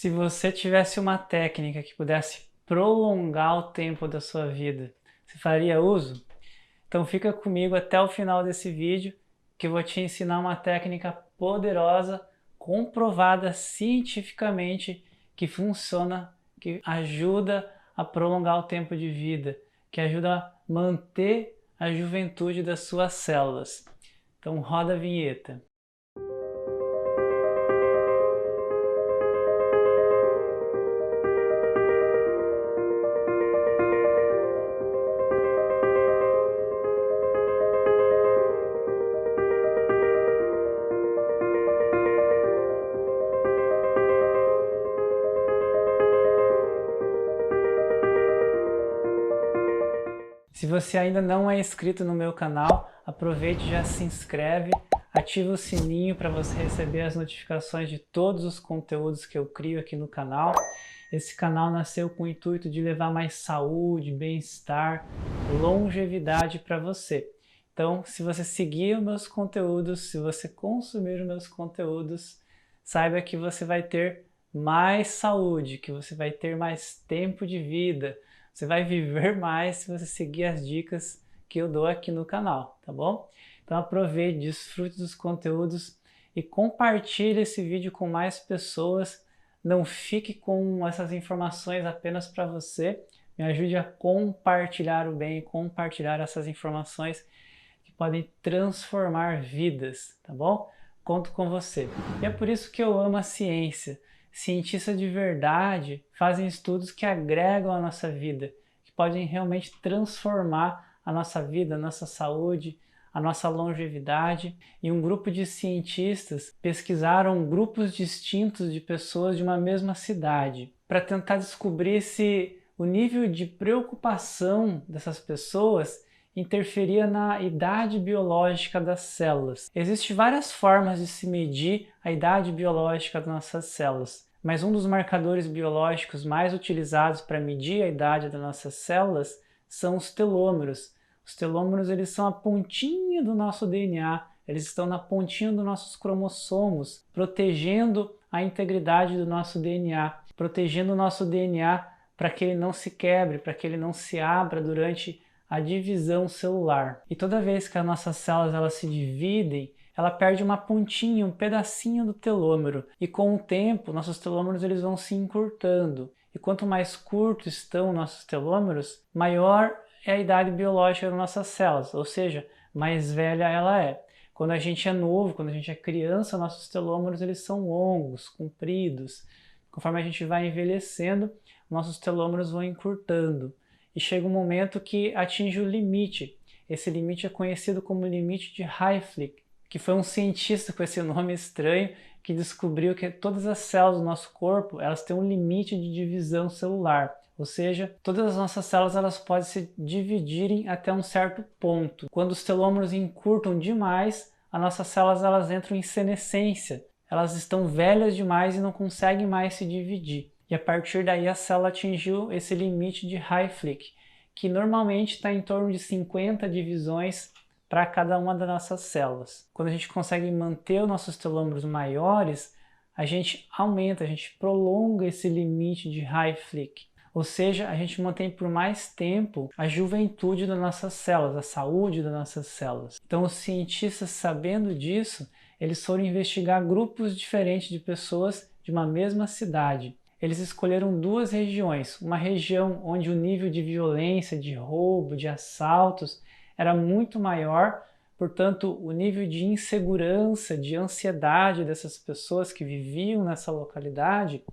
Se você tivesse uma técnica que pudesse prolongar o tempo da sua vida, você faria uso? Então fica comigo até o final desse vídeo que eu vou te ensinar uma técnica poderosa, comprovada cientificamente, que funciona, que ajuda a prolongar o tempo de vida, que ajuda a manter a juventude das suas células. Então roda a vinheta. Se você ainda não é inscrito no meu canal, aproveite e já se inscreve, ativa o sininho para você receber as notificações de todos os conteúdos que eu crio aqui no canal. Esse canal nasceu com o intuito de levar mais saúde, bem-estar, longevidade para você. Então, se você seguir os meus conteúdos, se você consumir os meus conteúdos, saiba que você vai ter mais saúde, que você vai ter mais tempo de vida. Você vai viver mais se você seguir as dicas que eu dou aqui no canal, tá bom? Então aproveite, desfrute dos conteúdos e compartilhe esse vídeo com mais pessoas. Não fique com essas informações apenas para você. Me ajude a compartilhar o bem, compartilhar essas informações que podem transformar vidas, tá bom? Conto com você. E é por isso que eu amo a ciência. Cientistas de verdade fazem estudos que agregam a nossa vida, que podem realmente transformar a nossa vida, a nossa saúde, a nossa longevidade. E um grupo de cientistas pesquisaram grupos distintos de pessoas de uma mesma cidade para tentar descobrir se o nível de preocupação dessas pessoas interferia na idade biológica das células. Existem várias formas de se medir a idade biológica das nossas células, mas um dos marcadores biológicos mais utilizados para medir a idade das nossas células são os telômeros. Os telômeros, eles são a pontinha do nosso DNA, eles estão na pontinha dos nossos cromossomos, protegendo a integridade do nosso DNA, protegendo o nosso DNA para que ele não se quebre, para que ele não se abra durante a divisão celular. E toda vez que as nossas células elas se dividem, ela perde uma pontinha, um pedacinho do telômero. E com o tempo, nossos telômeros eles vão se encurtando. E quanto mais curtos estão nossos telômeros, maior é a idade biológica das nossas células, ou seja, mais velha ela é. Quando a gente é novo, quando a gente é criança, nossos telômeros eles são longos, compridos. Conforme a gente vai envelhecendo, nossos telômeros vão encurtando. E chega um momento que atinge o limite. Esse limite é conhecido como limite de Hayflick, que foi um cientista com esse nome estranho que descobriu que todas as células do nosso corpo elas têm um limite de divisão celular. Ou seja, todas as nossas células elas podem se dividirem até um certo ponto. Quando os telômeros encurtam demais, as nossas células elas entram em senescência. Elas estão velhas demais e não conseguem mais se dividir. E a partir daí a célula atingiu esse limite de Hayflick, que normalmente está em torno de 50 divisões para cada uma das nossas células. Quando a gente consegue manter os nossos telômeros maiores, a gente aumenta, a gente prolonga esse limite de Hayflick. Ou seja, a gente mantém por mais tempo a juventude das nossas células, a saúde das nossas células. Então os cientistas, sabendo disso, eles foram investigar grupos diferentes de pessoas de uma mesma cidade. Eles escolheram duas regiões, uma região onde o nível de violência, de roubo, de assaltos era muito maior, portanto o nível de insegurança, de ansiedade dessas pessoas que viviam nessa localidade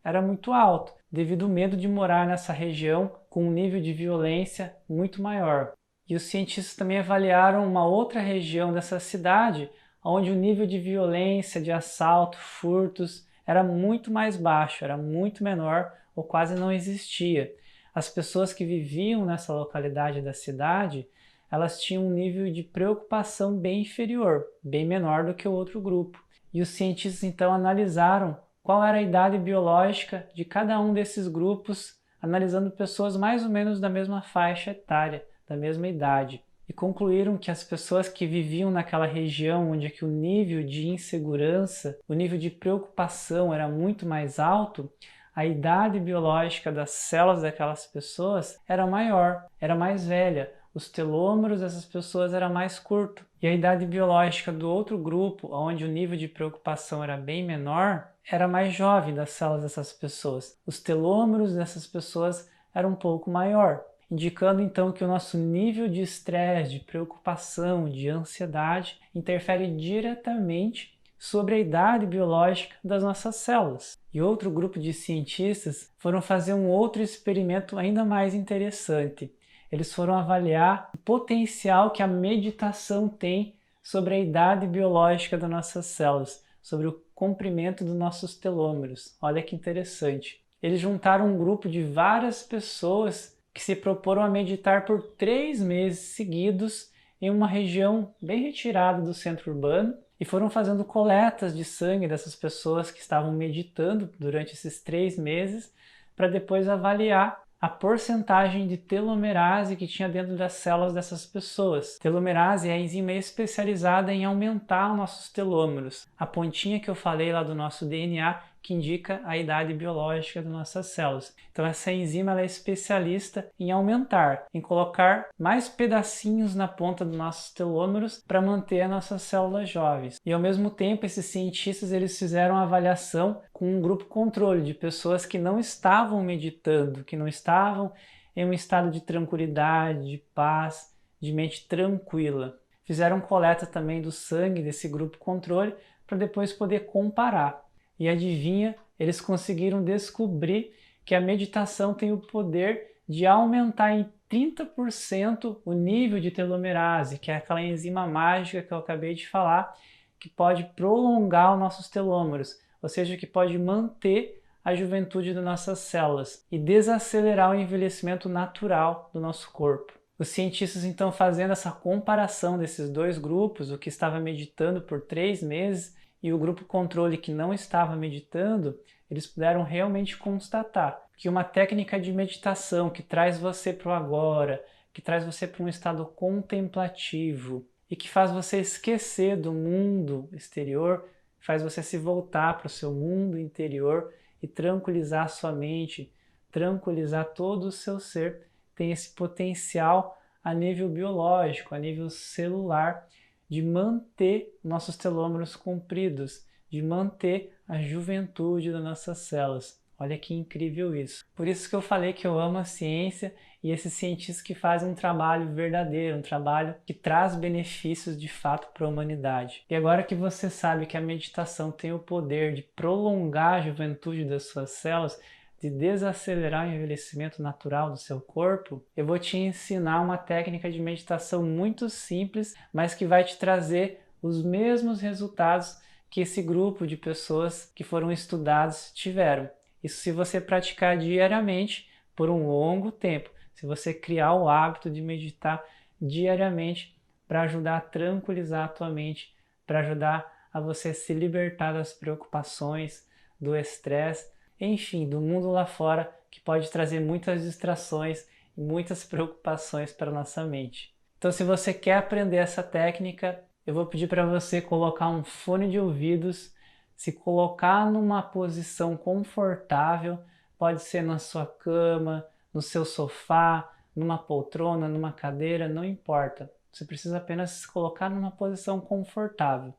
era muito alto, devido ao medo de morar nessa região com um nível de violência muito maior. E os cientistas também avaliaram uma outra região dessa cidade, onde o nível de violência, de assalto, furtos, era muito mais baixo, era muito menor ou quase não existia. As pessoas que viviam nessa localidade da cidade, elas tinham um nível de preocupação bem inferior, bem menor do que o outro grupo. E os cientistas então analisaram qual era a idade biológica de cada um desses grupos, analisando pessoas mais ou menos da mesma faixa etária, da mesma idade. e concluíram que as pessoas que viviam naquela região onde que o nível de insegurança, o nível de preocupação era muito mais alto, a idade biológica das células daquelas pessoas era maior, era mais velha. Os telômeros dessas pessoas era mais curto. E a idade biológica do outro grupo, onde o nível de preocupação era bem menor, era mais jovem das células dessas pessoas. Os telômeros dessas pessoas eram um pouco maior, indicando então que o nosso nível de estresse, de preocupação, de ansiedade interfere diretamente sobre a idade biológica das nossas células. E outro grupo de cientistas foram fazer um outro experimento ainda mais interessante. Eles foram avaliar o potencial que a meditação tem sobre a idade biológica das nossas células, sobre o comprimento dos nossos telômeros. Olha que interessante. Eles juntaram um grupo de várias pessoas que se proporam a meditar por 3 meses seguidos em uma região bem retirada do centro urbano e foram fazendo coletas de sangue dessas pessoas que estavam meditando durante esses 3 meses para depois avaliar a porcentagem de telomerase que tinha dentro das células dessas pessoas. Telomerase é a enzima especializada em aumentar os nossos telômeros, a pontinha que eu falei lá do nosso DNA que indica a idade biológica das nossas células. Então essa enzima ela é especialista em aumentar, em colocar mais pedacinhos na ponta dos nossos telômeros para manter as nossas células jovens. E ao mesmo tempo esses cientistas eles fizeram uma avaliação com um grupo controle de pessoas que não estavam meditando, que não estavam em um estado de tranquilidade, de paz, de mente tranquila. Fizeram coleta também do sangue desse grupo controle para depois poder comparar. E adivinha, eles conseguiram descobrir que a meditação tem o poder de aumentar em 30% o nível de telomerase, que é aquela enzima mágica que eu acabei de falar, que pode prolongar os nossos telômeros, ou seja, que pode manter a juventude das nossas células e desacelerar o envelhecimento natural do nosso corpo. Os cientistas então fazendo essa comparação desses dois grupos, o que estava meditando por 3 meses e o grupo controle que não estava meditando, eles puderam realmente constatar que uma técnica de meditação que traz você para o agora, que traz você para um estado contemplativo e que faz você esquecer do mundo exterior, faz você se voltar para o seu mundo interior e tranquilizar sua mente, tranquilizar todo o seu ser, tem esse potencial a nível biológico, a nível celular, de manter nossos telômeros compridos, de manter a juventude das nossas células. Olha que incrível isso. Por isso que eu falei que eu amo a ciência e esses cientistas que fazem um trabalho verdadeiro, um trabalho que traz benefícios de fato para a humanidade. E agora que você sabe que a meditação tem o poder de prolongar a juventude das suas células, de desacelerar o envelhecimento natural do seu corpo, eu vou te ensinar uma técnica de meditação muito simples, mas que vai te trazer os mesmos resultados que esse grupo de pessoas que foram estudados tiveram. Isso se você praticar diariamente por um longo tempo, se você criar o hábito de meditar diariamente para ajudar a tranquilizar a tua mente, para ajudar a você se libertar das preocupações, do estresse, enfim, do mundo lá fora, que pode trazer muitas distrações e muitas preocupações para a nossa mente. Então, se você quer aprender essa técnica, eu vou pedir para você colocar um fone de ouvidos, se colocar numa posição confortável, pode ser na sua cama, no seu sofá, numa poltrona, numa cadeira, não importa. Você precisa apenas se colocar numa posição confortável.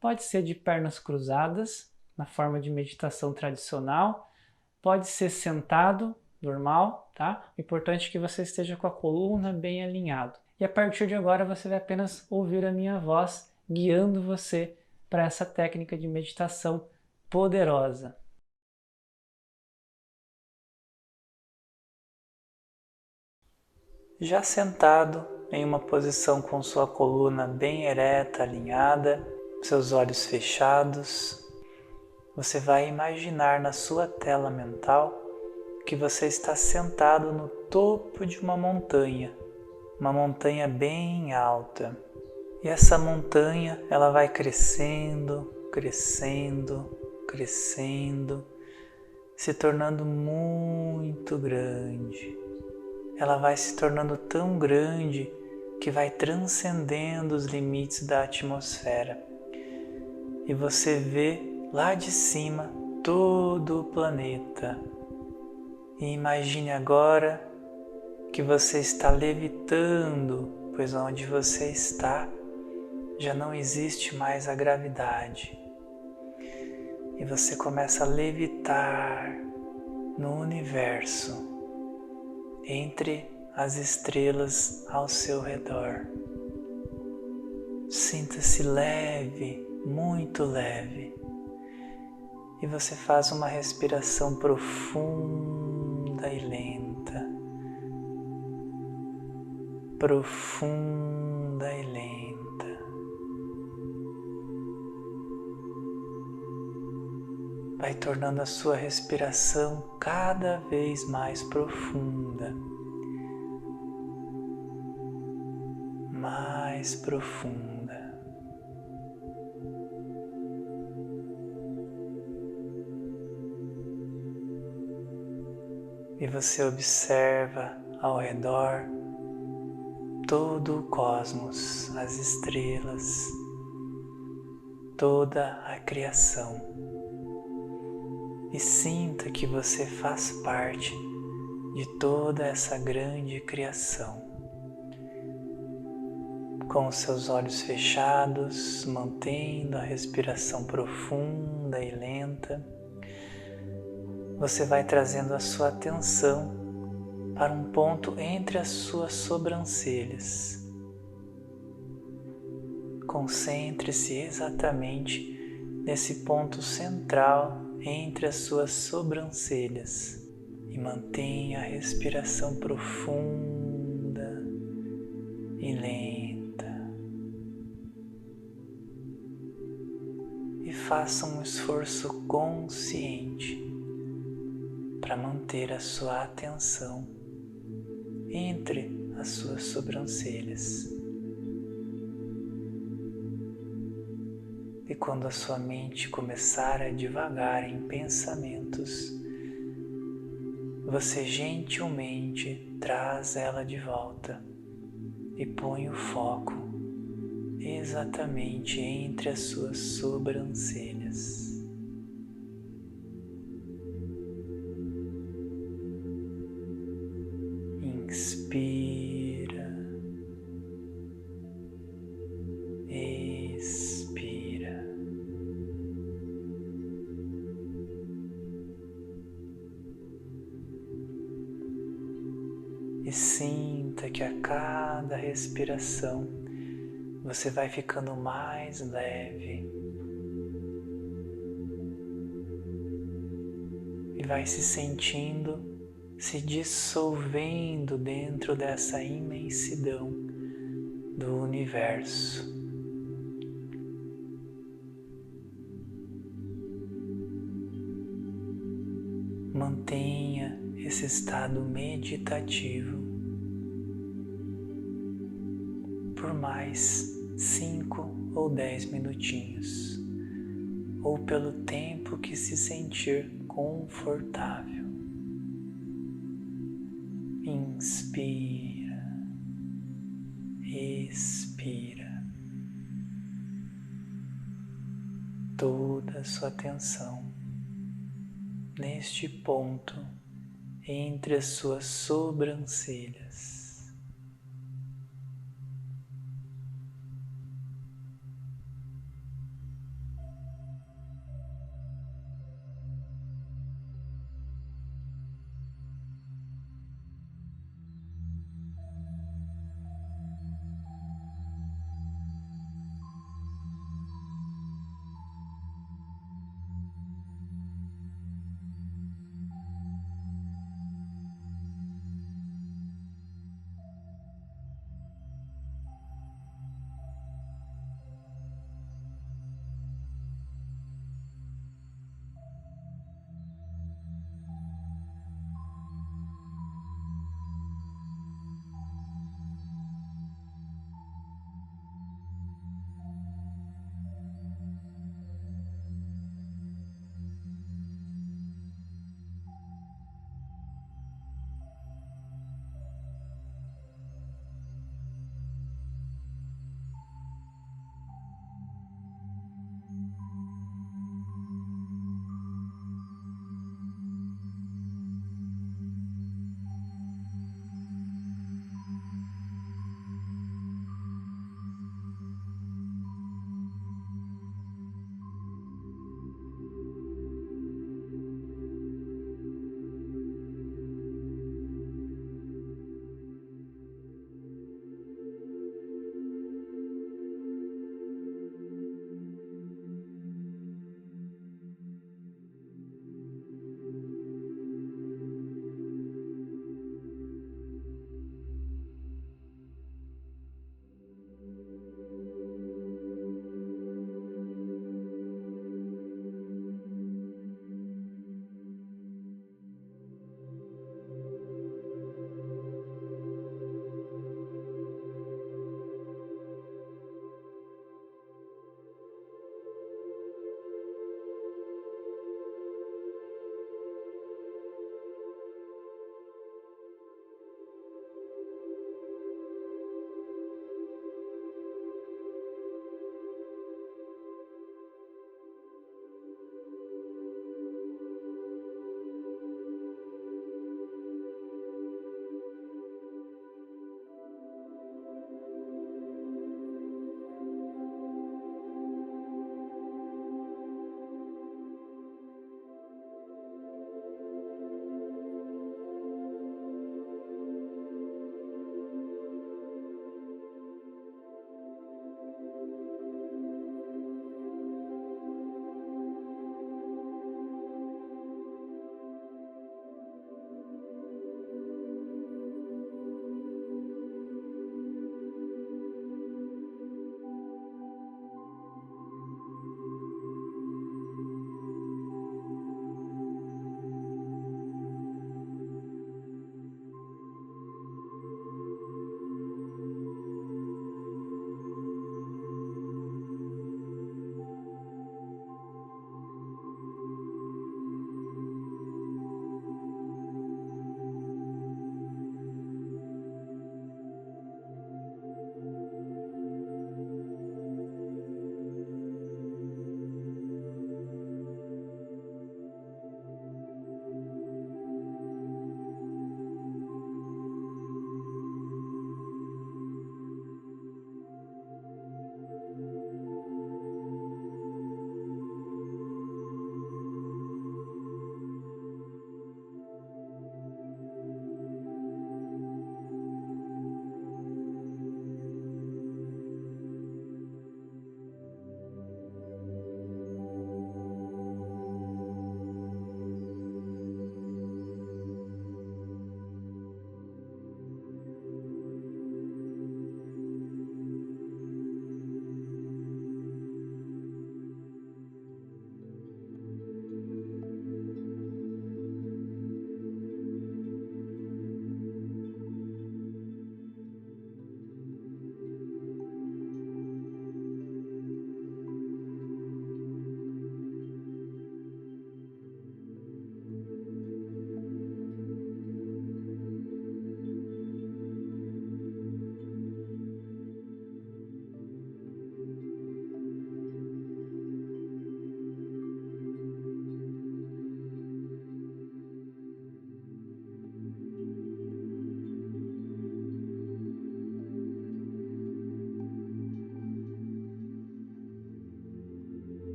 Pode ser de pernas cruzadas, na forma de meditação tradicional, pode ser sentado, normal, tá? O importante é que você esteja com a coluna bem alinhado. E a partir de agora você vai apenas ouvir a minha voz guiando você para essa técnica de meditação poderosa. Já sentado em uma posição com sua coluna bem ereta, alinhada, seus olhos fechados, você vai imaginar na sua tela mental que você está sentado no topo de uma montanha bem alta. E essa montanha, ela vai crescendo, crescendo, crescendo, se tornando muito grande. Ela vai se tornando tão grande que vai transcendendo os limites da atmosfera. E você vê lá de cima todo o planeta. E imagine agora que você está levitando, pois onde você está já não existe mais a gravidade. E você começa a levitar no universo, entre as estrelas ao seu redor. Sinta-se leve, muito leve. E você faz uma respiração profunda e lenta. Profunda e lenta. Vai tornando a sua respiração cada vez mais profunda. Mais profunda. E você observa ao redor todo o cosmos, as estrelas, toda a criação. E sinta que você faz parte de toda essa grande criação. Com os seus olhos fechados, mantendo a respiração profunda e lenta, você vai trazendo a sua atenção para um ponto entre as suas sobrancelhas. Concentre-se exatamente nesse ponto central entre as suas sobrancelhas e mantenha a respiração profunda e lenta. E faça um esforço consciente para manter a sua atenção entre as suas sobrancelhas. E quando a sua mente começar a divagar em pensamentos, você gentilmente traz ela de volta e põe o foco exatamente entre as suas sobrancelhas. Inspira, expira. E sinta que a cada respiração você vai ficando mais leve e vai se sentindo se dissolvendo dentro dessa imensidão do universo. Mantenha esse estado meditativo por mais 5 ou 10 minutinhos, ou pelo tempo que se sentir confortável. Inspira, expira. Toda a sua atenção neste ponto entre as suas sobrancelhas.